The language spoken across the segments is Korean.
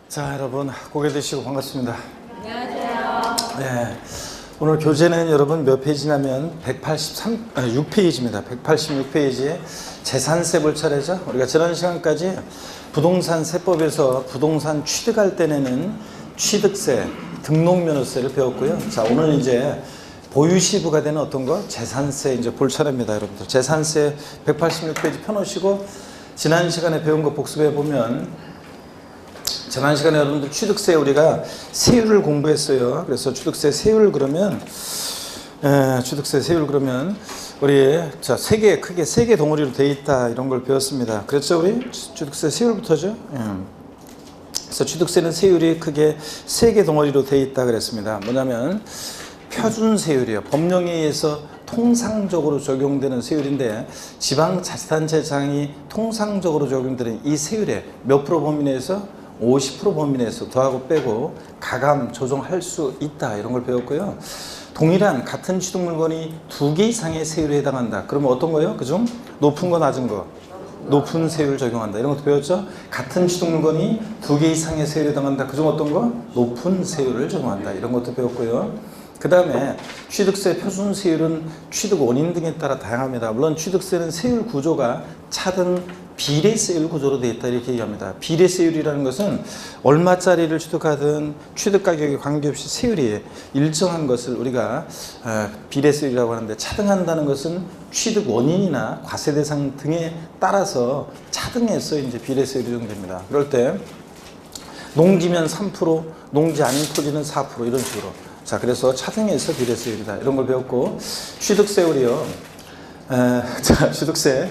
자, 여러분 고개 드시고 반갑습니다. 안녕하세요. 네, 오늘 교재는 여러분 몇 페이지냐면 6페이지입니다. 186페이지에 재산세 볼 차례죠. 우리가 지난 시간까지 부동산 세법에서 부동산 취득할 때 내는 취득세, 등록면허세를 배웠고요. 자, 오늘 이제 보유시부가 되는 어떤 거? 재산세 이제 볼 차례입니다, 여러분들. 재산세 186페이지 펴놓으시고 지난 시간에 배운 거 복습해 보면 지난 시간에 여러분들 취득세 우리가 세율을 공부했어요. 그래서 취득세 세율 그러면 우리 자, 크게 세 개 덩어리로 돼 있다 이런 걸 배웠습니다. 그렇죠, 우리 취득세 세율부터죠. 그래서 취득세는 세율이 크게 세 개 덩어리로 돼 있다 그랬습니다. 뭐냐면 표준세율이요. 법령에 의해서 통상적으로 적용되는 세율인데 지방자치단체장이 통상적으로 적용되는 이 세율에 몇 프로 범위 내에서 50% 범위 내에서 더하고 빼고 가감 조정할 수 있다 이런 걸 배웠고요. 동일한 같은 취득 물건이 2개 이상의 세율에 해당한다. 그러면 어떤 거예요? 그중 높은 거 낮은 거? 높은 세율을 적용한다. 이런 것도 배웠죠? 같은 취득 물건이 2개 이상의 세율에 해당한다. 그중 어떤 거? 높은 세율을 적용한다. 이런 것도 배웠고요. 그 다음에 취득세 표준세율은 취득 원인 등에 따라 다양합니다. 물론 취득세는 세율 구조가 차등 비례세율 구조로 되어 있다 이렇게 얘기합니다. 비례세율이라는 것은 얼마짜리를 취득하든 취득가격에 관계없이 세율이 일정한 것을 우리가 비례세율이라고 하는데, 차등한다는 것은 취득 원인이나 과세 대상 등에 따라서 차등해서 이제 비례세율이 적용됩니다. 그럴 때 농지면 3%, 농지 아닌 토지는 4% 이런 식으로. 자, 그래서 차등해서 비례세율이다 이런 걸 배웠고, 취득세율이요. 자, 취득세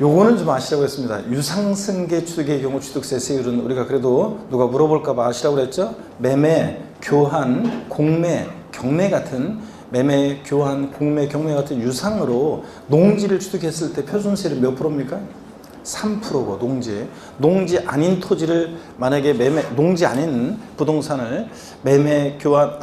요거는 좀 아시라고 했습니다. 유상승계 취득의 경우 취득세 세율은 우리가 그래도 누가 물어볼까봐 아시라고 그랬죠. 매매, 교환, 공매, 경매 같은 매매, 교환, 공매, 경매 같은 유상으로 농지를 취득했을 때 표준세율이 몇 프로입니까? 3%고 농지 아닌 토지를 만약에 농지 아닌 부동산을 매매, 교환,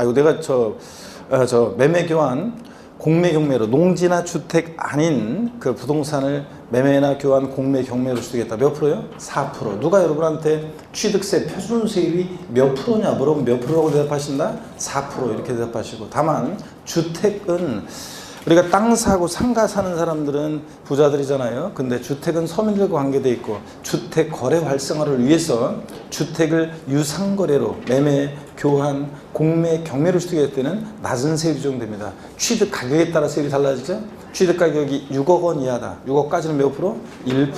매매, 교환, 공매, 경매로 농지나 주택 아닌 그 부동산을 매매나 교환, 공매, 경매로 취득했다. 몇 프로요? 4%. 누가 여러분한테 취득세 표준세율이 몇 프로냐 물어보면 몇 프로라고 대답하신다? 4% 이렇게 대답하시고, 다만 주택은 우리가 땅 사고 상가 사는 사람들은 부자들이잖아요. 근데 주택은 서민들과 관계되어 있고 주택 거래 활성화를 위해서 주택을 유상거래로 매매, 교환, 공매, 경매로 취득할 때는 낮은 세율이 적용됩니다. 취득 가격에 따라 세율이 달라지죠. 취득 가격이 6억 원 이하다. 6억까지는 몇 프로? 1%.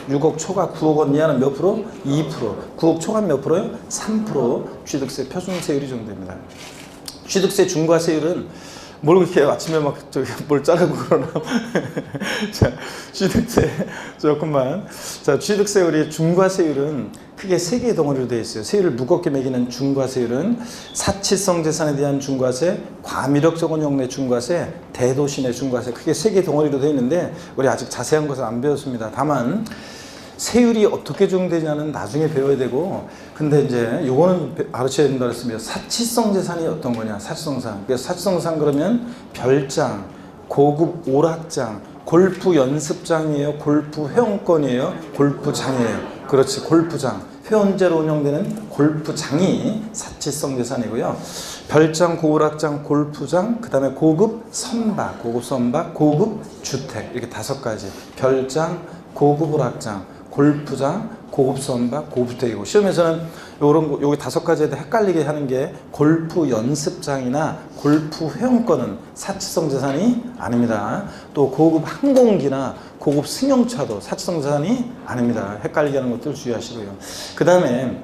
6억 초과 9억 원 이하는 몇 프로? 2%. 9억 초과 몇 프로요? 3% 취득세 표준세율이 적용됩니다. 취득세 중과세율은 뭘 그렇게 아침에 막 뭘 자르고 그러나. 자, 취득세 조금만. 자, 취득세 우리 중과세율은 크게 세 개의 덩어리로 되어 있어요. 세율을 무겁게 매기는 중과세율은 사치성 재산에 대한 중과세, 과미력적 원용내 중과세, 대도시 내 중과세, 크게 세 개의 덩어리로 되어 있는데 우리 아직 자세한 것은 안 배웠습니다. 다만 세율이 어떻게 적용되냐는 나중에 배워야 되고, 근데 이제 요거는 알아셔야 된다고 했습니다. 사치성 재산이 어떤 거냐, 사치성상. 그래서 사치성상 그러면 별장, 고급 오락장, 골프 연습장이에요, 골프 회원권이에요, 골프장이에요. 그렇지, 골프장. 회원제로 운영되는 골프장이 사치성 재산이고요. 별장, 고오락장, 골프장, 그 다음에 고급 선박, 고급 주택, 이렇게 5가지. 별장, 고급 오락장, 골프장, 고급 선박, 고급 주택이고, 시험에서는 여기 5가지에 헷갈리게 하는 게 골프 연습장이나 골프 회원권은 사치성 재산이 아닙니다. 또 고급 항공기나 고급 승용차도 사치성 재산이 아닙니다. 헷갈리게 하는 것들 주의하시고요. 그 다음에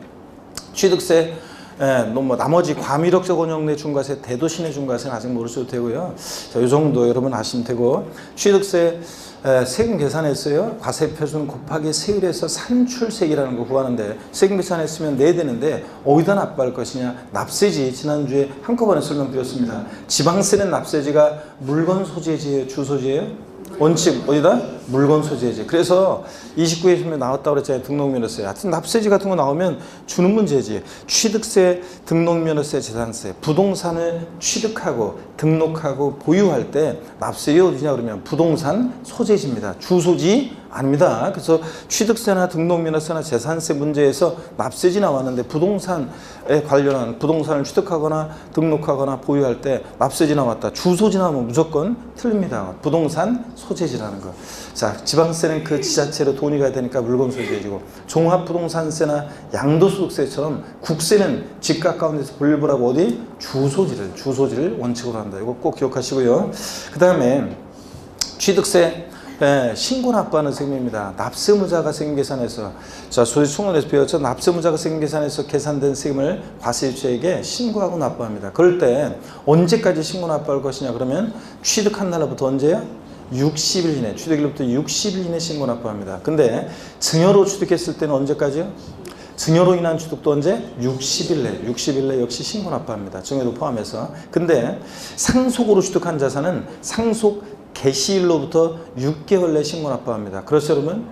취득세 나머지 과미력적 원용내 중과세, 대도시 내 중과세는 아직 모르셔도 되고요. 자, 이 정도 여러분 아시면 되고, 취득세 세금 계산했어요. 과세표준 곱하기 세율에서 산출세액이라는 거 구하는데, 세금 계산했으면 내야 되는데 어디다 납부할 것이냐? 납세지 지난주에 한꺼번에 설명드렸습니다. 지방세는 납세지가 물건 소재지예요, 주소지예요? 원칙 어디다? 물건 소재지. 그래서 29회 시험에 나왔다고 그랬잖아요. 등록면허세. 하여튼 납세지 같은 거 나오면 주는 문제지. 취득세, 등록면허세, 재산세. 부동산을 취득하고 등록하고 보유할 때 납세율이 어디냐 그러면 부동산 소재지입니다. 주소지 아닙니다. 그래서 취득세나 등록면허세나 재산세 문제에서 납세지 나왔는데 부동산에 관련한 부동산을 취득하거나 등록하거나 보유할 때 납세지 나왔다. 주소지 나오면 무조건 틀립니다. 부동산 소재지라는 거. 자, 지방세는 그 지자체로 돈이 가야 되니까 물건 소재지고 종합부동산세나 양도소득세처럼 국세는 집 가까운 데서 분류하고 어디? 주소지를 원칙으로 한다. 이거 꼭 기억하시고요. 그 다음에 취득세 신고 납부하는 세금입니다. 납세무자가 세금 계산해서 자 소위 총론에서 배웠죠. 납세무자가 세금 계산해서 계산된 세금을 과세주체에게 신고하고 납부합니다. 그럴 때 언제까지 신고 납부할 것이냐 그러면 취득한 날부터 언제요? 60일 이내, 취득일로부터 60일 이내 신고 납부합니다. 근데 증여로 취득했을 때는 언제까지요? 증여로 인한 취득도 언제? 60일 내 역시 신고 납부합니다. 증여도 포함해서. 근데 상속으로 취득한 자산은 상속 개시일로부터 6개월 내 신고 납부합니다. 그렇죠 여러분?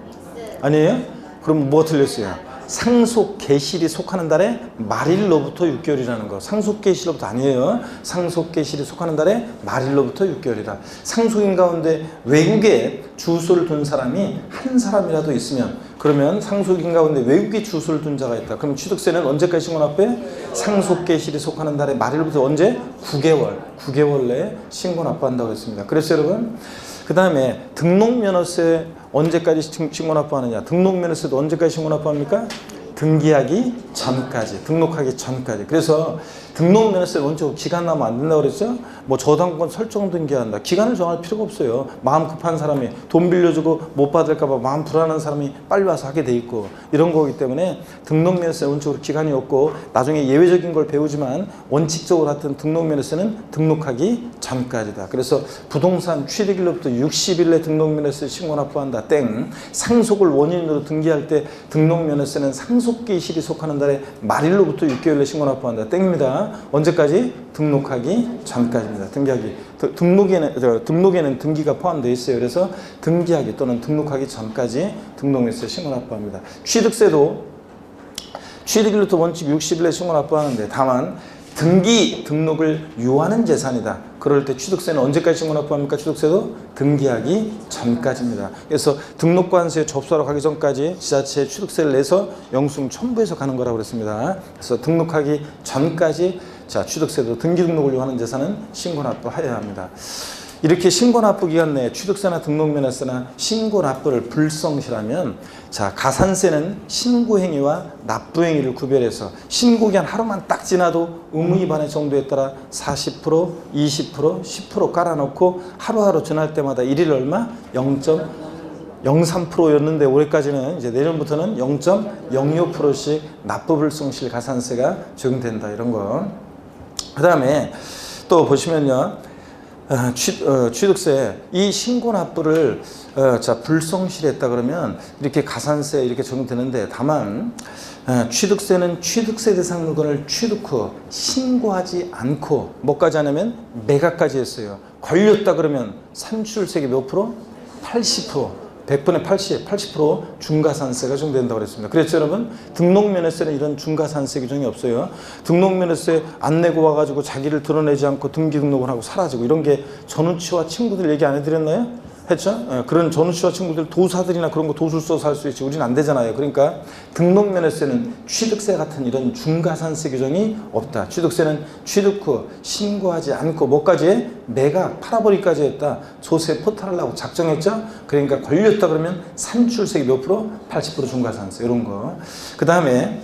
아니에요? 그럼 뭐가 틀렸어요? 상속 개시일이 속하는 달에 말일로부터 6개월이라는 거. 상속 개시일로부터 아니에요. 상속 개시일이 속하는 달에 말일로부터 6개월이다. 상속인 가운데 외국에 주소를 둔 사람이 한 사람이라도 있으면 그러면 상속인 가운데 외국에 주소를 둔 자가 있다. 그럼 취득세는 언제까지 신고 납부해? 상속 개시일이 속하는 달에 말일부터 언제? 9개월 내에 신고 납부한다고 했습니다. 그래서 여러분 그 다음에 등록면허세 언제까지 신고 납부하느냐? 등록면허세도 언제까지 신고 납부합니까? 등기하기 전까지, 등록하기 전까지. 그래서 등록면허세 원칙으로 기간 나면 안 된다고 그랬죠? 뭐 저당권 설정 등기한다. 기간을 정할 필요가 없어요. 마음 급한 사람이 돈 빌려주고 못 받을까봐 마음 불안한 사람이 빨리 와서 하게 돼 있고 이런 거기 때문에 등록면허세 원칙으로 기간이 없고 나중에 예외적인 걸 배우지만 원칙적으로 하여튼 등록면허세는 등록하기 전까지다. 그래서 부동산 취득일로부터 60일 내 등록면허세 신고 납부한다. 땡. 상속을 원인으로 등기할 때 등록면허세는 상속기일이 속하는 달에 말일로부터 6개월 내 신고 납부한다. 땡입니다. 언제까지? 등록하기 전까지입니다. 등록에는 등기가 포함되어 있어요. 그래서 등기하기 또는 등록하기 전까지 등록면허세 신고 납부합니다. 취득세도 취득일로부터 원칙 60일에 신고 납부하는데 다만 등록을 유하는 재산이다. 그럴 때 취득세는 언제까지 신고 납부합니까? 취득세도 등기하기 전까지입니다. 그래서 등록관세 접수하러 가기 전까지 지자체에 취득세를 내서 영수증 첨부해서 가는 거라고 그랬습니다. 그래서 등록하기 전까지 자 취득세도 등기 등록을 유하는 재산은 신고 납부해야 합니다. 이렇게 신고 납부 기간 내에 취득세나 등록면허세나 신고 납부를 불성실하면 자 가산세는 신고행위와 납부행위를 구별해서 신고기한 하루만 딱 지나도 의무위반의 정도에 따라 40%, 20%, 10% 깔아놓고 하루하루 지날 때마다 일일 얼마? 0.03%였는데 올해까지는 이제 내년부터는 0.02%씩 납부 불성실 가산세가 적용된다 이런 거. 그 다음에 또 보시면요. 취득세 이 신고 납부를 불성실했다 그러면 이렇게 가산세 이렇게 적용되는데 다만 취득세는 취득세 대상 물건을 취득 후 신고하지 않고 뭐까지 하냐면 매각까지 했어요. 걸렸다 그러면 산출세계 몇 프로? 80%. 100분의 80% 중과산세가 적용된다고 그랬습니다. 그래서 여러분 등록면허세는 이런 중과산세 규정이 없어요. 등록면허세 안 내고 와가지고 자기를 드러내지 않고 등기 등록을 하고 사라지고 이런 게 전우치와 친구들 얘기 안 해드렸나요? 했죠? 그런 전우치와 친구들 도사들이나 그런 거 도술 써서 할 수 있지 우리는 안 되잖아요. 그러니까 등록면허세는 취득세 같은 이런 중과산세 규정이 없다. 취득세는 취득 후 신고하지 않고 뭐까지 해? 매각, 팔아버리기까지 했다. 조세 포탈하려고 작정했죠? 그러니까 걸렸다 그러면 산출세계 몇 프로? 80% 중과산세 이런 거. 그 다음에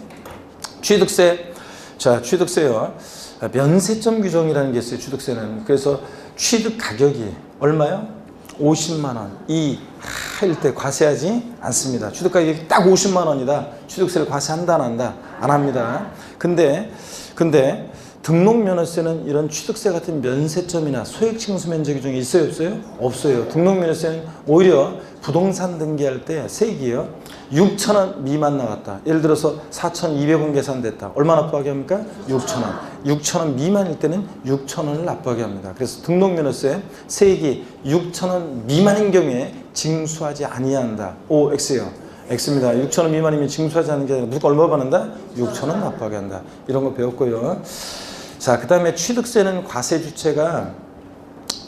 취득세 자 취득세요. 면세점 규정이라는 게 있어요. 취득세는. 그래서 취득 가격이 얼마요? 50만 원 이하일 때 과세하지 않습니다. 취득 가격이 딱 50만 원이다. 취득세를 과세한다 안 한다? 안 합니다. 근데 등록면허세는 이런 취득세 같은 면세점이나 소액징수 면제 규정이 있어요 없어요? 없어요. 등록면허세는 오히려 부동산 등기할 때 세액이요 6,000원 미만 나왔다. 예를 들어서 4,200원 계산됐다. 얼마 납부하게 합니까? 6,000원. 6,000원 미만일 때는 6,000원을 납부하게 합니다. 그래서 등록면허세 세액이 6,000원 미만인 경우에 징수하지 아니한다. O, X요. X입니다. 6,000원 미만이면 징수하지 않는 게 아니라 무조건 얼마 받는다? 6,000원 납부하게 한다. 이런 거 배웠고요. 자, 그 다음에 취득세는 과세 주체가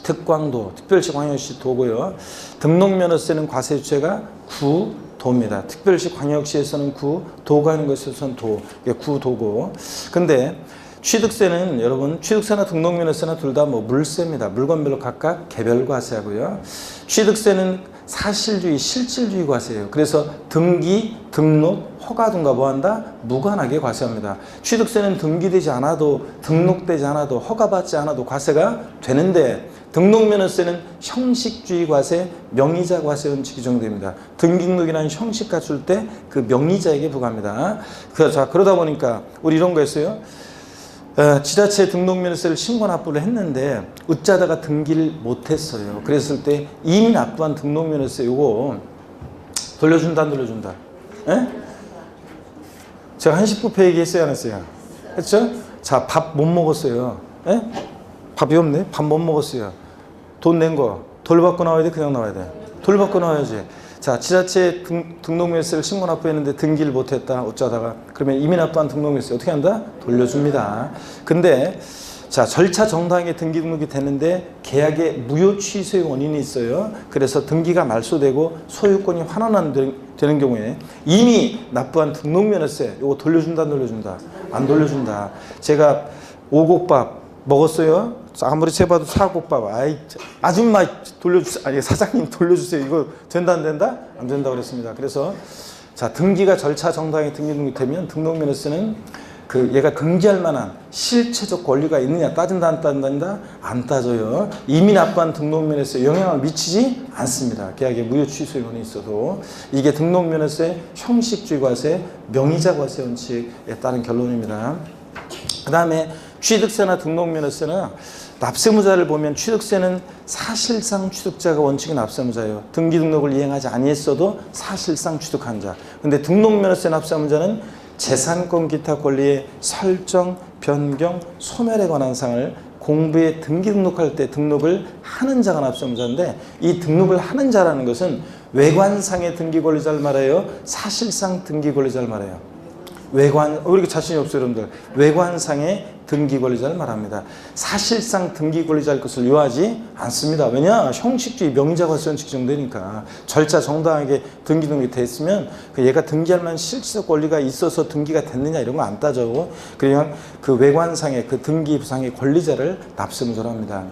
특광도, 특별시 광역시 도고요. 등록면허세는 과세 주체가 구도입니다. 특별시 광역시에서는 구, 도가 하는 것에서는 도, 이게 구도고. 근데 취득세는 여러분 취득세나 등록면허세나 둘 다 뭐 물세입니다. 물건별로 각각 개별 과세하고요. 취득세는 사실주의, 실질주의 과세예요. 그래서 등기, 등록, 허가 등과 뭐한다? 무관하게 과세합니다. 취득세는 등기되지 않아도 등록되지 않아도 허가받지 않아도 과세가 되는데 등록면허세는 형식주의 과세, 명의자 과세 원칙이 적용됩니다. 등기등록이라는 형식 갖출 때 그 명의자에게 부과합니다. 자, 그러다 보니까 우리 이런 거 했어요. 지자체 등록면허세를 신고 납부를 했는데 어쩌다가 등기를 못했어요. 그랬을 때 이미 납부한 등록면허세 요거 돌려준다 안 돌려준다? 에? 제가 한식 뷔페 얘기했어요 안 했어요? 했죠? 자, 밥 못 먹었어요. 에? 밥이 없네? 밥 못 먹었어요. 돈 낸 거 돌받고 나와야 돼? 그냥 나와야 돼? 돌받고 나와야지. 자, 지자체 등록면허세를 신고 납부했는데 등기를 못했다 어쩌다가 그러면 이미 납부한 등록면허세 어떻게 한다? 돌려줍니다. 근데 자, 절차 정당하게 등기 등록이 됐는데 계약에 무효 취소의 원인이 있어요. 그래서 등기가 말소되고 소유권이 환원되는 경우에 이미 납부한 등록면허세 이거 돌려준다 안 돌려준다? 안 돌려준다. 제가 오곡밥 먹었어요. 아무리 재봐도 사곡밥. 아이, 아줌마 돌려주세요. 아니, 사장님 돌려주세요. 이거 된다 안 된다? 안 된다 그랬습니다. 그래서 자, 등기가 절차 정당하게 등기 등록되면 등록면허세는 얘가 등기할 만한 실체적 권리가 있느냐 따진다 안 따진다? 안 따져요. 이미 납부한 등록면허세에 영향을 미치지 않습니다. 계약에 무효 취소의 원인이 있어도 이게 등록면허세 형식주의 과세, 명의자 과세 원칙에 따른 결론입니다. 그 다음에 취득세나 등록면허세는 납세무자를 보면 취득세는 사실상 취득자가 원칙의 납세무자예요. 등기 등록을 이행하지 아니했어도 사실상 취득한 자. 근데 등록면허세 납세무자는 재산권 기타 권리의 설정, 변경, 소멸에 관한 사항을 공부에 등기 등록할 때 등록을 하는 자가 납세무자인데 이 등록을 하는 자라는 것은 외관상의 등기 권리자를 말해요? 사실상 등기 권리자를 말해요? 외관, 왜 이렇게 자신이 없어요, 여러분들? 외관상의 등기 권리자를 말합니다. 사실상 등기 권리자일 것을 요하지 않습니다. 왜냐? 형식주의 명의자 과세 원칙 정되니까 절차 정당하게 등기 등록이 됐으면 얘가 등기할 만한 실질적 권리가 있어서 등기가 됐느냐 이런 거 안 따져. 그냥 그 외관상의 그 등기부상의 권리자를 납세무자로 합니다.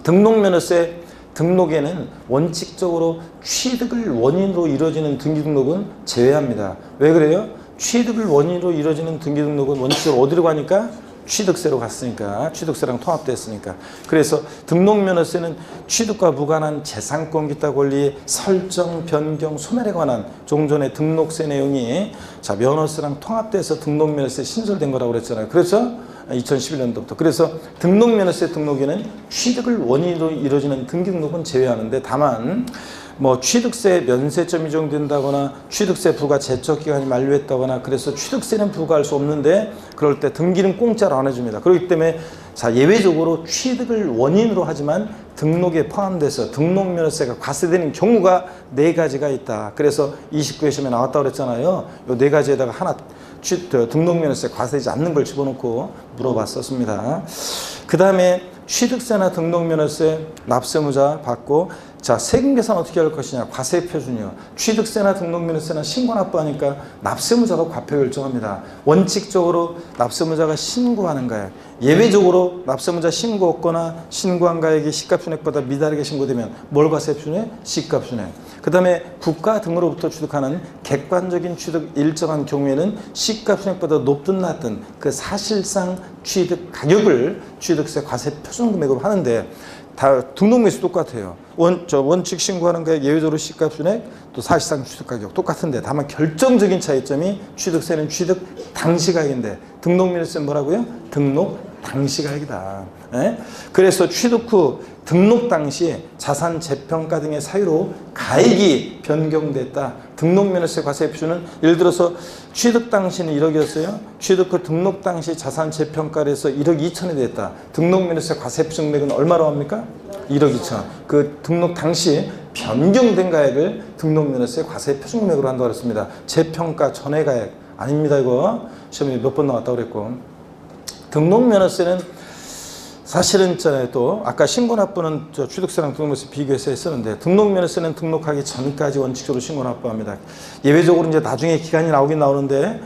등록면허세 등록에는 원칙적으로 취득을 원인으로 이루어지는 등기 등록은 제외합니다. 왜 그래요? 취득을 원인으로 이루어지는 등기 등록은 원칙적으로 어디로 가니까? 취득세로 갔으니까 취득세랑 통합됐으니까. 그래서 등록면허세는 취득과 무관한 재산권 기타 권리의 설정, 변경, 소멸에 관한 종전의 등록세 내용이 자 면허세랑 통합돼서 등록면허세 신설된 거라고 그랬잖아요. 그래서 2011년도부터. 그래서 등록면허세 등록에는 취득을 원인으로 이루어지는 등기 등록은 제외하는데 다만 뭐 취득세 면세점이 적용된다거나 취득세 부과 제척기간이 만료했다거나 그래서 취득세는 부과할 수 없는데 그럴 때 등기는 공짜로 안 해줍니다. 그렇기 때문에 자 예외적으로 취득을 원인으로 하지만 등록에 포함돼서 등록면허세가 과세되는 경우가 4가지가 있다. 그래서 29회 시험에 나왔다고 그랬잖아요. 요 4가지에다가 하나 등록면허세 과세되지 않는 걸 집어넣고 물어봤었습니다. 그 다음에 취득세나 등록면허세 납세무자 받고 자 세금 계산 어떻게 할 것이냐 과세 표준이요. 취득세나 등록면허세나 신고 납부하니까 납세무자가 과표 결정합니다. 원칙적으로 납세무자가 신고하는 가액 예외적으로 납세무자 신고 없거나 신고한 가액이 시가순액보다 미다르게 신고되면 뭘 과세 표준해? 시가순액. 그 다음에 국가 등으로부터 취득하는 객관적인 취득 일정한 경우에는 시가순액보다 높든 낮든 그 사실상 취득 가격을 취득세 과세 표준금액으로 하는데 다 등록면허세 똑같아요. 원칙 신고하는 가액 예외적으로 시가순액 또 사실상 취득가격 똑같은데 다만 결정적인 차이점이 취득세는 취득 당시 가액인데 등록면허세는 뭐라고요? 등록 당시 가액이다. 예? 그래서 취득 후 등록 당시 자산 재평가 등의 사유로 가액이 변경됐다. 등록면허세 과세 표준은 예를 들어서 취득 당시는 1억이었어요. 취득 후 등록 당시 자산 재평가를 해서 1억 2천이 됐다. 등록면허세 과세 표준액은 얼마로 합니까? 1억 2천. 그 등록 당시 변경된 가액을 등록면허세 과세 표준금액으로 한다고 했습니다. 재평가 전의 가액 아닙니다. 이거 시험에 몇 번 나왔다고 그랬고 등록면허세는 사실은 있잖아요. 또 아까 신고납부는 저 취득세랑 등록면허세 비교해서 했었는데 등록면허세는 등록하기 전까지 원칙적으로 신고납부합니다. 예외적으로 이제 나중에 기간이 나오긴 나오는데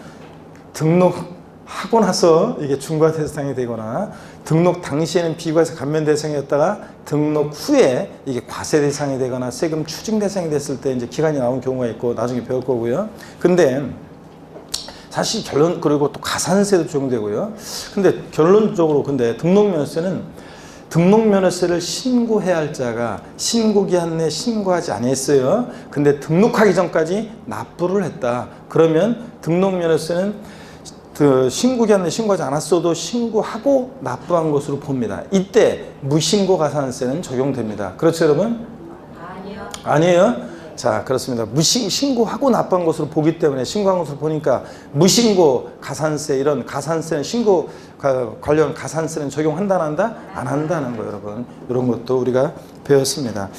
등록하고 나서 이게 중과 대상이 되거나 등록 당시에는 비과세 감면 대상이었다가 등록 후에 이게 과세 대상이 되거나 세금 추징 대상이 됐을 때 이제 기간이 나온 경우가 있고 나중에 배울 거고요. 근데 사실 결론, 그리고 또 가산세도 적용되고요. 근데 결론적으로 근데 등록면허세를 신고해야 할 자가 신고기한 내에 신고하지 않았어요. 근데 등록하기 전까지 납부를 했다. 그러면 등록면허세는 그 신고기한 내에 신고하지 않았어도 신고하고 납부한 것으로 봅니다. 이때 무신고 가산세는 적용됩니다. 그렇죠, 여러분? 아니요. 아니에요? 자, 그렇습니다. 신고하고 납부한 것으로 보기 때문에 신고한 것으로 보니까 무신고 가산세, 이런 가산세는 신고 관련 가산세는 적용한다, 안 한다? 안 한다는 거예요, 여러분. 이런 것도 우리가 배웠습니다.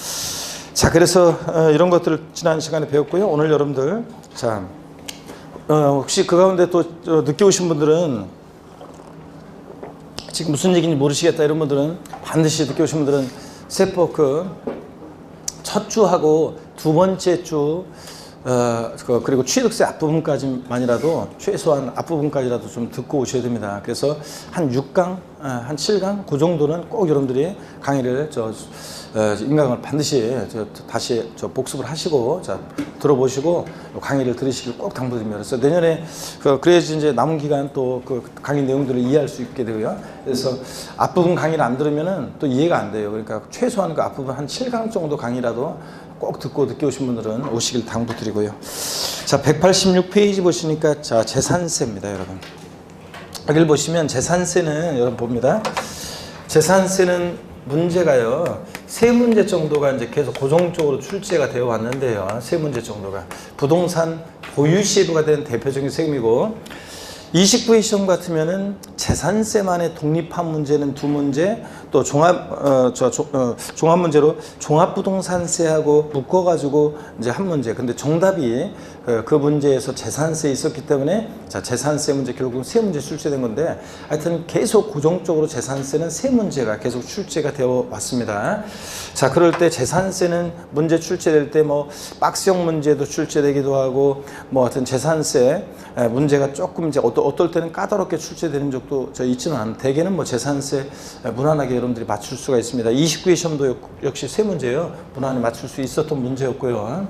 자, 그래서 이런 것들을 지난 시간에 배웠고요. 오늘 여러분들, 자, 혹시 그 가운데 또 늦게 오신 분들은 지금 무슨 얘기인지 모르시겠다 이런 분들은 반드시 늦게 오신 분들은 세법 첫 주하고 두 번째 주 그리고 취득세 앞부분까지만이라도 최소한 앞부분까지라도 좀 듣고 오셔야 됩니다. 그래서 한 6강, 한 7강 그 정도는 꼭 여러분들이 강의를 인강을 반드시 다시 복습을 하시고 들어보시고 강의를 들으시길 꼭 당부드립니다. 그래서 내년에 그래야지 이제 남은 기간 또 그 강의 내용들을 이해할 수 있게 되고요. 그래서 앞부분 강의를 안 들으면은 또 이해가 안 돼요. 그러니까 최소한 그 앞부분 한 7강 정도 강의라도 꼭 듣고 늦게 오신 분들은 오시길 당부드리고요. 자, 186페이지 보시니까 자, 재산세입니다, 여러분. 여기를 보시면 재산세는 여러분 봅니다. 재산세는 문제가요, 세 문제 정도가 이제 계속 고정적으로 출제가 되어 왔는데요. 세 문제 정도가 부동산 보유 시에 부과되는 대표적인 세금이고, 29회 시험 같으면은 재산세만의 독립한 문제는 두 문제, 또 종합 문제로 종합부동산세하고 묶어가지고 이제 한 문제. 근데 정답이 그 문제에서 재산세 있었기 때문에 자, 재산세 문제 결국 세 문제 출제된 건데, 하여튼 계속 고정적으로 재산세는 세 문제가 계속 출제가 되어 왔습니다. 자, 그럴 때 재산세는 문제 출제될 때 뭐 박스형 문제도 출제되기도 하고, 뭐 하여튼 재산세 문제가 조금 이제 어떨 때는 까다롭게 출제되는 적도 있지는 않은데, 대개는 뭐 재산세 무난하게 여러분들이 맞출 수가 있습니다. 29회 시험도 역시 세 문제예요. 무난히 맞출 수 있었던 문제였고요.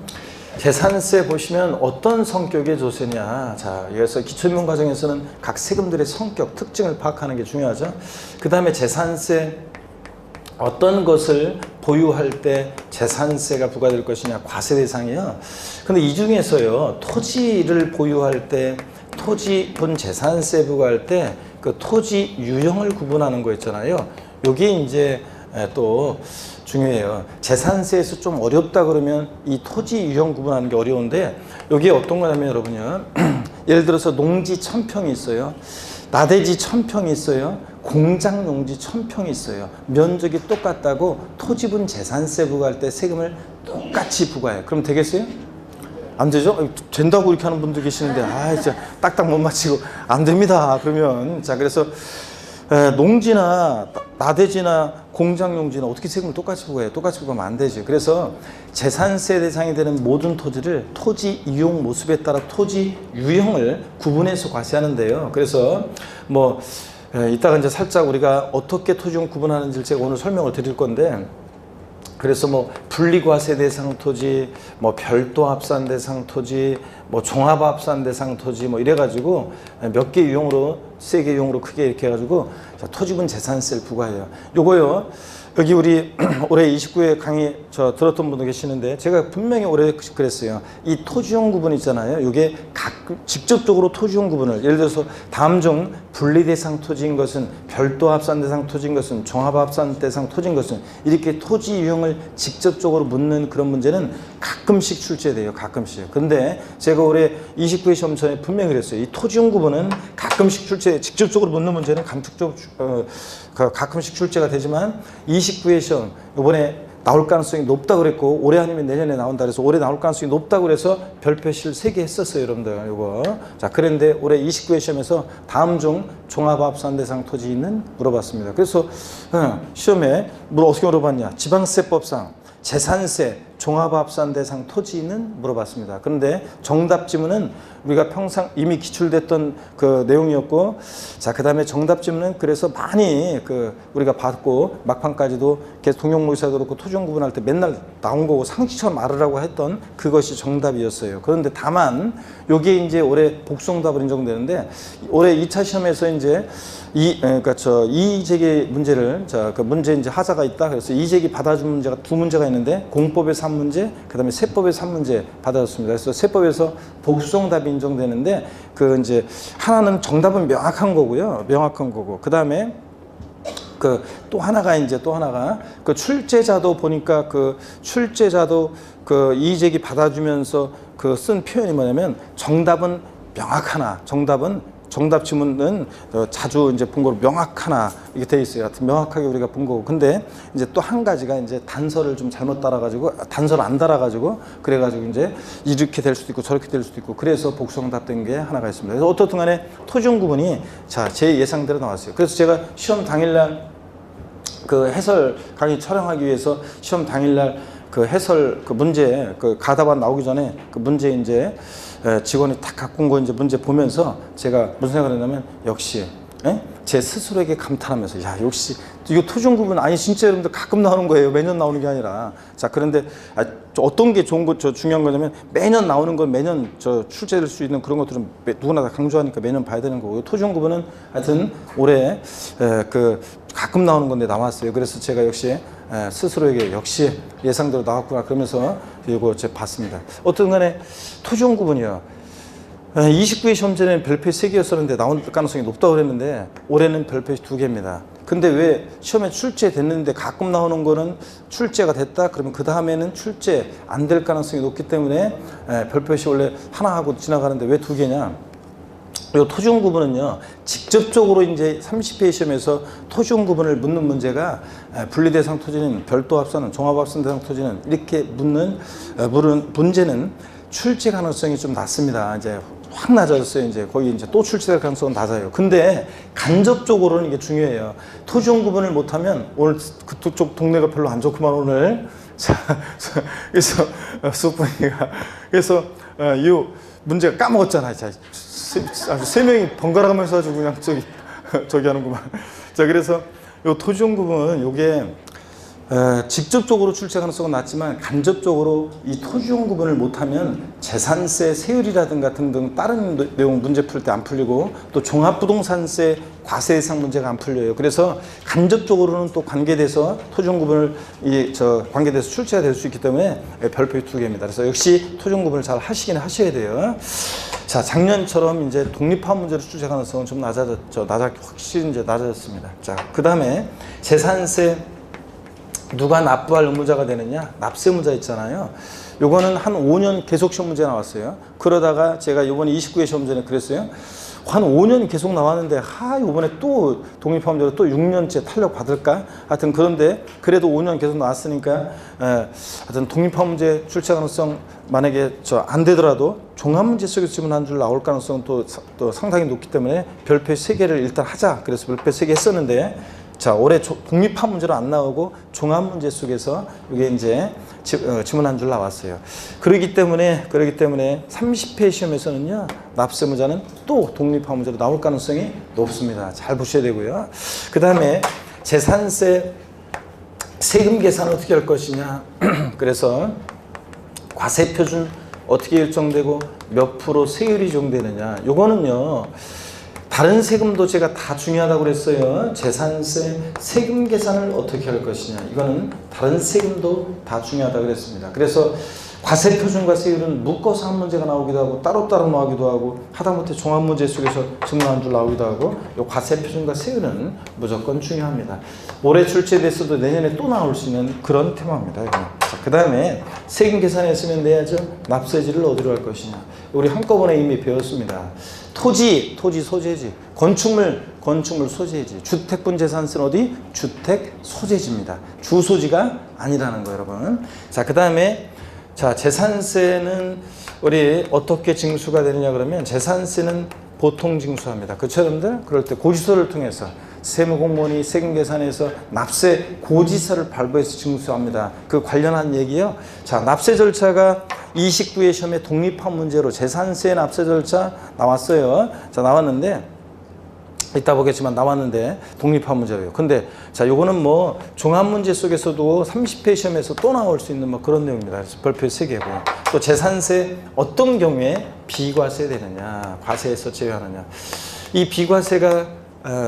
재산세 보시면 어떤 성격의 조세냐. 자, 여기서 기초입문 과정에서는 각 세금들의 성격, 특징을 파악하는 게 중요하죠. 그 다음에 재산세 어떤 것을 보유할 때 재산세가 부과될 것이냐, 과세 대상이요. 근데 이 중에서요, 토지를 보유할 때 토지분 재산세 부과할 때 그 토지 유형을 구분하는 거 있잖아요. 요게 이제 또 중요해요. 재산세에서 좀 어렵다 그러면 이 토지 유형 구분하는 게 어려운데, 여기 어떤 거냐면 여러분요, 예를 들어서 농지 1000평이 있어요. 나대지 1000평이 있어요. 공장 용지 1000평이 있어요. 면적이 똑같다고 토지분 재산세 부과할 때 세금을 똑같이 부과해요. 그럼 되겠어요? 안 되죠? 된다고 이렇게 하는 분도 계시는데, 진짜 딱딱 못 맞히고 안 됩니다. 그러면 자, 그래서 농지나 나대지나 공장 용지나 어떻게 세금을 똑같이 부과해요? 똑같이 부과하면 안 되죠. 그래서 재산세 대상이 되는 모든 토지를 토지 이용 모습에 따라 토지 유형을 구분해서 과세하는데요. 그래서 뭐 이따가 이제 살짝 우리가 어떻게 토지용 구분하는지를 제가 오늘 설명을 드릴 건데, 그래서 뭐 분리과세 대상 토지, 뭐 별도 합산 대상 토지, 뭐 종합 합산 대상 토지, 뭐 이래가지고 몇 개 유형으로, 세 개 유형으로 크게 이렇게 해가지고 토지분 재산세를 부과해요. 요거요, 여기 우리 올해 29회 강의 들었던 분도 계시는데, 제가 분명히 올해 그랬어요. 이 토지용 구분 있잖아요. 이게 직접적으로 토지용 구분을, 예를 들어서 다음 중 분리 대상 토지인 것은, 별도 합산 대상 토지인 것은, 종합 합산 대상 토지인 것은, 이렇게 토지 유형을 직접적으로 묻는 그런 문제는 가끔씩 출제돼요. 가끔씩. 근데 제가 올해 29회 시험 전에 분명히 그랬어요. 이 토지용 구분은 가끔씩 직접적으로 묻는 문제는 가끔씩 출제가 되지만, 29회 시험, 이번에 나올 가능성이 높다 그랬고 올해 아니면 내년에 나온다 그래서 올해 나올 가능성이 높다 그래서 별표시를 3개 했었어요, 여러분들. 요거. 자, 그런데 올해 29회 시험에서 다음 중 종합합산 대상 토지는 물어봤습니다. 그래서 시험에 어떻게 물어봤냐? 지방세법상 재산세 종합합산 대상 토지는 물어봤습니다. 그런데 정답 지문은 우리가 평상 이미 기출됐던 그 내용이었고, 자, 그 다음에 정답 지문은 그래서 많이 우리가 받고 막판까지도 계속 통용모의사도 그렇고 토지용 구분할 때 맨날 나온 거고 상식처럼 말하라고 했던 그것이 정답이었어요. 그런데 다만 요게 이제 올해 복수응답으로 인정되는데 올해 2차 시험에서 이제 이의제기 문제를 그 문제 이제 하자가 있다. 그래서 이의제기 받아준 문제가 2문제가 있는데 공법에서 1문제, 그다음에 세법에서 3문제 받아줬습니다. 그래서 세법에서 복수정답이 인정되는데 이제 하나는 정답은 명확한 거고요. 명확한 거고. 그다음에 또 하나가 출제자도 보니까 출제자도 이의제기 받아주면서 쓴 표현이 뭐냐면 정답은 명확하나 정답 지문은 자주 이제 본 거로 명확하나 이게 돼 있어요. 하여튼 명확하게 우리가 본 거고. 근데 이제 또 한 가지가 이제 단서를 좀 잘못 따라가지고 단서를 안 달아가지고 그래가지고 이제 이렇게 될 수도 있고 저렇게 될 수도 있고 그래서 복수응답 된 게 하나가 있습니다. 그래서 어떻든 간에 토지용 구분이 제 예상대로 나왔어요. 그래서 제가 시험 당일날 해설 강의 촬영하기 위해서 시험 당일날 해설 문제 가답안 나오기 전에 문제 이제 직원이 다 갖고 온 거 이제 문제 보면서 제가 무슨 생각을 했냐면 역시 제 스스로에게 감탄하면서 야 역시 이거 토지용 구분 아니 진짜 여러분들 가끔 나오는 거예요. 매년 나오는 게 아니라. 자, 그런데 어떤 게 좋은 거 중요한 거냐면 매년 나오는 건 매년 출제될 수 있는 그런 것들은 누구나 다 강조하니까 매년 봐야 되는 거고요. 토지용 구분은 하여튼 올해 가끔 나오는 건데 나왔어요. 그래서 제가 역시 스스로에게 역시 예상대로 나왔구나 그러면서 이거 제가 봤습니다. 어떤 간에 토지용 구분이요. 29회 시험 전에는 별표시 3개였었는데 나올 가능성이 높다고 그랬는데 올해는 별표시 2개입니다. 근데 왜 시험에 출제됐는데 가끔 나오는 거는 출제가 됐다? 그러면 그 다음에는 출제 안 될 가능성이 높기 때문에 별표시 원래 하나 하고 지나가는데 왜 2개냐? 이 토지용 구분은요, 직접적으로 이제 30회 시험에서 토지용 구분을 묻는 문제가 분리대상 토지는 별도 합산, 종합합산 대상 토지는 이렇게 묻는 문제는 출제 가능성이 좀 낮습니다. 이제 확 낮아졌어요. 이제 거의 이제 또 출제될 가능성은 낮아요. 근데 간접적으로는 이게 중요해요. 토지용 구분을 못하면 오늘 그쪽 동네가 별로 안 좋구만 오늘. 자, 그래서 수업분이가 그래서 이 문제가 까먹었잖아요. 자, 아주 3명이 번갈아 가면서 아주 그냥 저기 하는구만. 자, 그래서 요 토지용 구분 요게 직접적으로 출제 가능성은 낮지만 간접적으로 이 토지용 구분을 못하면 재산세 세율이라든가 등등 다른 내용 문제 풀 때 안 풀리고 또 종합부동산세 과세 대상 문제가 안 풀려요. 그래서 간접적으로는 또 관계돼서 토지용 구분을 관계돼서 출제가 될 수 있기 때문에 별표의 2개입니다. 그래서 역시 토지용 구분을 잘 하시긴 하셔야 돼요. 자, 작년처럼 이제 독립화 문제로 출제 가능성은 좀 낮아졌죠. 확실히 이제 낮아졌습니다. 자, 그 다음에 재산세 누가 납부할 의무자가 되느냐? 납세의무자 있잖아요. 요거는 한 5년 계속 시험 문제 나왔어요. 그러다가 제가 이번에 29회 시험 전에 그랬어요. 한 5년 계속 나왔는데 이번에 또 독립화 문제로 또 6년째 탄력 받을까? 하여튼 그런데 그래도 5년 계속 나왔으니까 하여튼 독립화 문제 출제 가능성 만약에 안 되더라도 종합 문제 속에서 지문 한 줄 나올 가능성은 또 상당히 높기 때문에 별표 3개를 일단 하자. 그래서 별표 3개 했었는데 자, 올해 독립화 문제로 안 나오고 종합 문제 속에서 이게 이제 지문 한 줄 나왔어요. 그렇기 때문에 30회 시험에서는요, 납세의무자는 또 독립화 문제로 나올 가능성이 높습니다. 잘 보셔야 되고요. 그 다음에 재산세 세금 계산을 어떻게 할 것이냐. 그래서 과세표준 어떻게 일정되고 몇 프로 세율이 적용되느냐. 요거는요, 다른 세금도 제가 다 중요하다고 그랬어요. 재산세 세금 계산을 어떻게 할 것이냐. 이거는 다른 세금도 다 중요하다고 그랬습니다. 그래서 과세표준과 세율은 묶어서 한 문제가 나오기도 하고 따로따로 나오기도 하고 하다못해 종합문제 속에서 지문 한 줄 나오기도 하고 이 과세표준과 세율은 무조건 중요합니다. 올해 출제됐어도 내년에 또 나올 수 있는 그런 테마입니다. 그 다음에 세금 계산했으면 내야죠. 납세지를 어디로 할 것이냐. 우리 한꺼번에 이미 배웠습니다. 토지 소재지, 건축물 소재지, 주택분 재산세는 어디? 주택 소재지입니다. 주소지가 아니라는 거예요, 여러분. 자, 그 다음에 자, 재산세는 우리 어떻게 징수가 되느냐 그러면 재산세는 보통 징수합니다. 그렇죠, 여러분들? 그럴 때 고지서를 통해서 세무공무원이 세금계산에서 납세 고지서를 발부해서 징수합니다. 그 관련한 얘기요. 자, 납세 절차가 29회 시험에 독립한 문제로 재산세 납세 절차 나왔어요. 자, 나왔는데 이따 보겠지만 나왔는데 독립한 문제로요. 근데 자, 요거는 뭐 종합 문제 속에서도 30회 시험에서 또 나올 수 있는 뭐 그런 내용입니다. 그래서 별표 3개고. 또 재산세 어떤 경우에 비과세 되느냐, 과세에서 제외하느냐. 이 비과세가